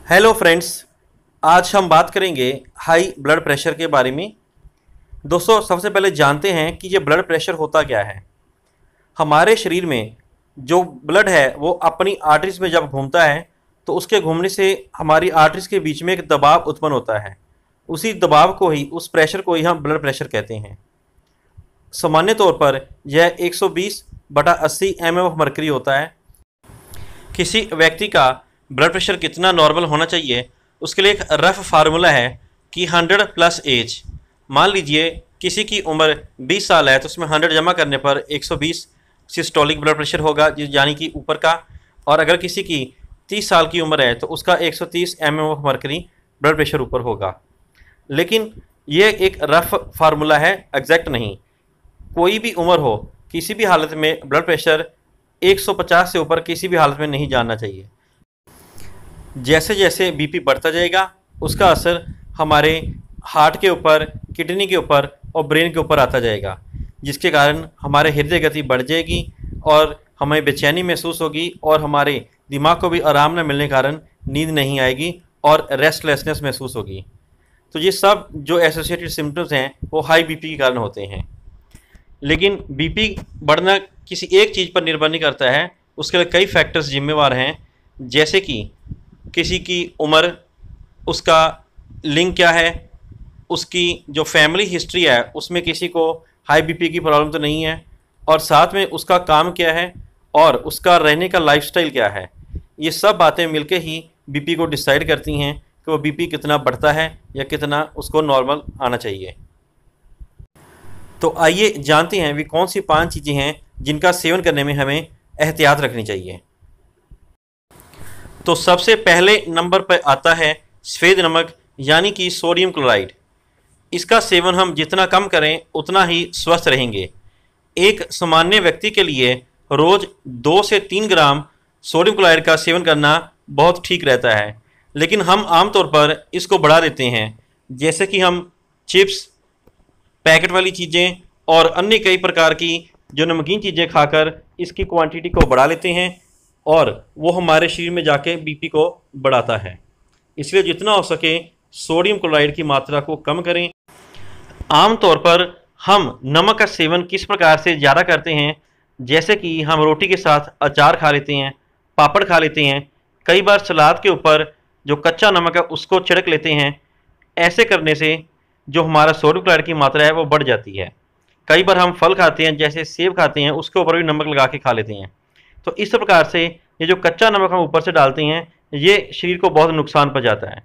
Hello friends, आज हम बात करेंगे हाई ब्लड प्रेशर के बारे में। दोस्तों, सबसे पहले जानते हैं कि ये ब्लड प्रेशर होता क्या है। हमारे शरीर में जो ब्लड है वो अपनी आर्टरीज में जब घूमता है तो उसके घूमने से हमारी आर्टरीज के बीच में एक दबाव उत्पन्न होता है। उसी दबाव को ही, उस प्रेशर को ही हम ब्लड प्रेशर कहते हैं। सामान्य तौर पर यह 120/80 mm ऑफ मर्करी होता है। किसी व्यक्ति का ब्लड प्रेशर कितना नॉर्मल होना चाहिए, उसके लिए एक रफ फार्मूला है कि 100 प्लस एज। मान लीजिए किसी की उम्र 20 साल है तो उसमें 100 जमा करने पर 120 सिस्टोलिक ब्लड प्रेशर होगा, यानी कि ऊपर का। और अगर किसी की 30 साल की उम्र है तो उसका 130 mm of mercury blood pressure ऊपर होगा। लेकिन ये एक रफ फार्मूला है, एग्जैक्ट नहीं। कोई भी उम्र हो, किसी भी हालत में ब्लड प्रेशर 150 से ऊपर किसी भी हालत में नहीं जाना चाहिए। जैसे जैसे बीपी बढ़ता जाएगा उसका असर हमारे हार्ट के ऊपर, किडनी के ऊपर और ब्रेन के ऊपर आता जाएगा, जिसके कारण हमारे हृदय गति बढ़ जाएगी और हमें बेचैनी महसूस होगी और हमारे दिमाग को भी आराम न मिलने के कारण नींद नहीं आएगी और रेस्टलेसनेस महसूस होगी। तो ये सब जो एसोसिएटेड सिम्टम्स हैं वो हाई बीपी के कारण होते हैं। लेकिन बीपी बढ़ना किसी एक चीज़ पर निर्भर नहीं करता है, उसके लिए कई फैक्टर्स जिम्मेवार हैं। जैसे कि किसी की उम्र, उसका लिंग क्या है, उसकी जो फैमिली हिस्ट्री है उसमें किसी को हाई बीपी की प्रॉब्लम तो नहीं है, और साथ में उसका काम क्या है और उसका रहने का लाइफस्टाइल क्या है। ये सब बातें मिलके ही बीपी को डिसाइड करती हैं कि वो बीपी कितना बढ़ता है या कितना उसको नॉर्मल आना चाहिए। तो आइए जानते हैं वे कौन सी 5 चीज़ें हैं जिनका सेवन करने में हमें एहतियात रखनी चाहिए। तो सबसे पहले नंबर पर आता है सफ़ेद नमक, यानी कि सोडियम क्लोराइड। इसका सेवन हम जितना कम करें उतना ही स्वस्थ रहेंगे। एक सामान्य व्यक्ति के लिए रोज़ 2 से 3 ग्राम सोडियम क्लोराइड का सेवन करना बहुत ठीक रहता है, लेकिन हम आमतौर पर इसको बढ़ा देते हैं। जैसे कि हम चिप्स, पैकेट वाली चीज़ें और अन्य कई प्रकार की जो नमकीन चीज़ें खाकर इसकी क्वांटिटी को बढ़ा लेते हैं और वो हमारे शरीर में जाके बीपी को बढ़ाता है। इसलिए जितना हो सके सोडियम क्लोराइड की मात्रा को कम करें। आम तौर पर हम नमक का सेवन किस प्रकार से ज़्यादा करते हैं, जैसे कि हम रोटी के साथ अचार खा लेते हैं, पापड़ खा लेते हैं, कई बार सलाद के ऊपर जो कच्चा नमक है उसको छिड़क लेते हैं। ऐसे करने से जो हमारा सोडियम क्लोराइड की मात्रा है वो बढ़ जाती है। कई बार हम फल खाते हैं, जैसे सेब खाते हैं, उसके ऊपर भी नमक लगा के खा लेते हैं। तो इस प्रकार से ये जो कच्चा नमक हम ऊपर से डालते हैं ये शरीर को बहुत नुकसान पहुंचाता है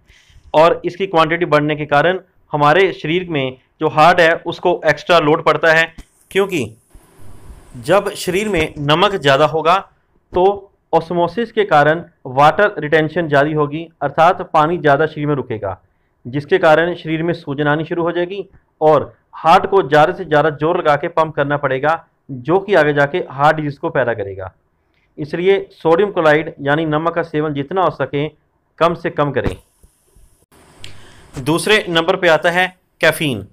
और इसकी क्वांटिटी बढ़ने के कारण हमारे शरीर में जो हार्ट है उसको एक्स्ट्रा लोड पड़ता है। क्योंकि जब शरीर में नमक ज़्यादा होगा तो ऑस्मोसिस के कारण वाटर रिटेंशन ज़्यादा होगी, अर्थात पानी ज़्यादा शरीर में रुकेगा, जिसके कारण शरीर में सूजन आनी शुरू हो जाएगी और हार्ट को ज़्यादा से ज़्यादा जोर लगा के पंप करना पड़ेगा, जो कि आगे जाके हार्ट डिजीज़ को पैदा करेगा। इसलिए सोडियम क्लोराइड यानी नमक का सेवन जितना हो सके कम से कम करें। दूसरे नंबर पे आता है कैफ़ीन।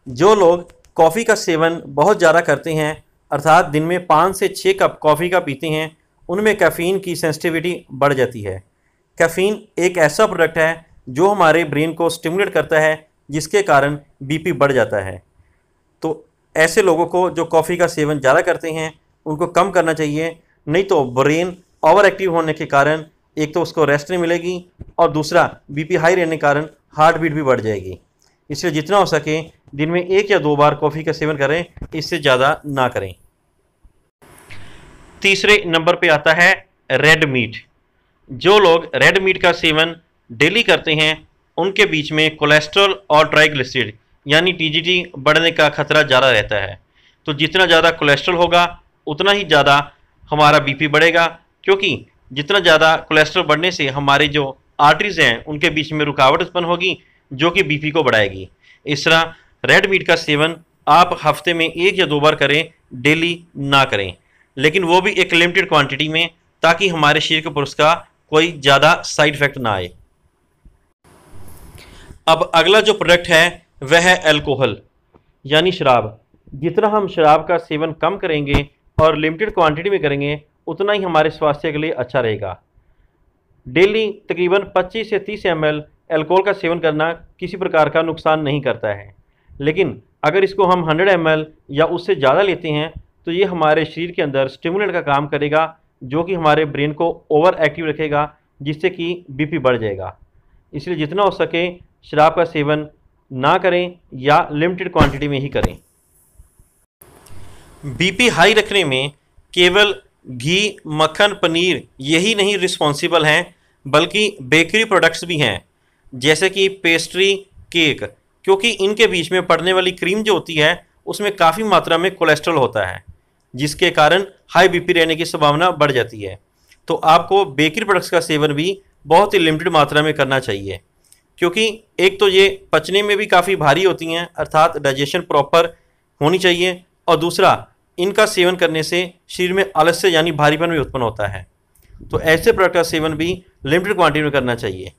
जो लोग कॉफ़ी का सेवन बहुत ज़्यादा करते हैं, अर्थात दिन में 5 से 6 कप कॉफ़ी का पीते हैं, उनमें कैफ़ीन की सेंसिटिविटी बढ़ जाती है। कैफ़ीन एक ऐसा प्रोडक्ट है जो हमारे ब्रेन को स्टिमुलेट करता है, जिसके कारण बीपी बढ़ जाता है। तो ऐसे लोगों को जो कॉफ़ी का सेवन ज़्यादा करते हैं उनको कम करना चाहिए, नहीं तो ब्रेन ओवर एक्टिव होने के कारण एक तो उसको रेस्ट नहीं मिलेगी और दूसरा बीपी हाई रहने के कारण हार्ट बीट भी बढ़ जाएगी। इसलिए जितना हो सके दिन में 1 या 2 बार कॉफ़ी का सेवन करें, इससे ज़्यादा ना करें। तीसरे नंबर पे आता है रेड मीट। जो लोग रेड मीट का सेवन डेली करते हैं उनके बीच में कोलेस्ट्रॉल और ट्राइग्लिसराइड यानी टीजीटी बढ़ने का खतरा ज़्यादा रहता है। तो जितना ज़्यादा कोलेस्ट्रॉल होगा उतना ही ज़्यादा हमारा बीपी बढ़ेगा, क्योंकि जितना ज़्यादा कोलेस्ट्रॉल बढ़ने से हमारी जो आर्टरीज हैं उनके बीच में रुकावट उत्पन्न होगी, जो कि बीपी को बढ़ाएगी। इस तरह रेड मीट का सेवन आप हफ्ते में 1 या 2 बार करें, डेली ना करें, लेकिन वो भी एक लिमिटेड क्वांटिटी में, ताकि हमारे शरीर के ऊपर उसका कोई ज़्यादा साइड इफ़ेक्ट ना आए। अब अगला जो प्रोडक्ट है वह है अल्कोहल यानी शराब। जितना हम शराब का सेवन कम करेंगे और लिमिटेड क्वांटिटी में करेंगे उतना ही हमारे स्वास्थ्य के लिए अच्छा रहेगा। डेली तकरीबन 25 से 30 ml अल्कोहल का सेवन करना किसी प्रकार का नुकसान नहीं करता है। लेकिन अगर इसको हम 100 ml या उससे ज़्यादा लेते हैं तो ये हमारे शरीर के अंदर स्टिमुलेंट का काम करेगा, जो कि हमारे ब्रेन को ओवर एक्टिव रखेगा, जिससे कि बीपी बढ़ जाएगा। इसलिए जितना हो सके शराब का सेवन ना करें या लिमिटेड क्वांटिटी में ही करें। बीपी हाई रखने में केवल घी, मक्खन, पनीर यही नहीं रिस्पॉन्सिबल हैं, बल्कि बेकरी प्रोडक्ट्स भी हैं, जैसे कि पेस्ट्री, केक, क्योंकि इनके बीच में पड़ने वाली क्रीम जो होती है उसमें काफ़ी मात्रा में कोलेस्ट्रॉल होता है, जिसके कारण हाई बीपी रहने की संभावना बढ़ जाती है। तो आपको बेकरी प्रोडक्ट्स का सेवन भी बहुत ही लिमिटेड मात्रा में करना चाहिए, क्योंकि एक तो ये पचने में भी काफ़ी भारी होती हैं, अर्थात डाइजेशन प्रॉपर होनी चाहिए, और दूसरा इनका सेवन करने से शरीर में आलस्य यानी भारीपन भी उत्पन्न होता है। तो ऐसे प्रोडक्ट का सेवन भी लिमिटेड क्वांटिटी में करना चाहिए।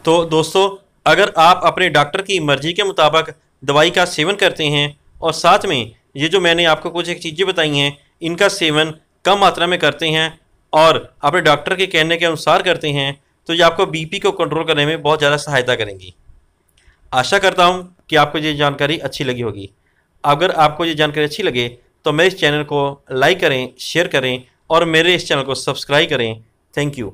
तो दोस्तों, अगर आप अपने डॉक्टर की मर्जी के मुताबिक दवाई का सेवन करते हैं और साथ में ये जो मैंने आपको कुछ एक चीज़ें बताई हैं इनका सेवन कम मात्रा में करते हैं और अपने डॉक्टर के कहने के अनुसार करते हैं, तो ये आपको बीपी को कंट्रोल करने में बहुत ज़्यादा सहायता करेंगी। आशा करता हूँ कि आपको ये जानकारी अच्छी लगी होगी। अगर आपको ये जानकारी अच्छी लगे तो मेरे इस चैनल को लाइक करें, शेयर करें और मेरे इस चैनल को सब्सक्राइब करें। Thank you.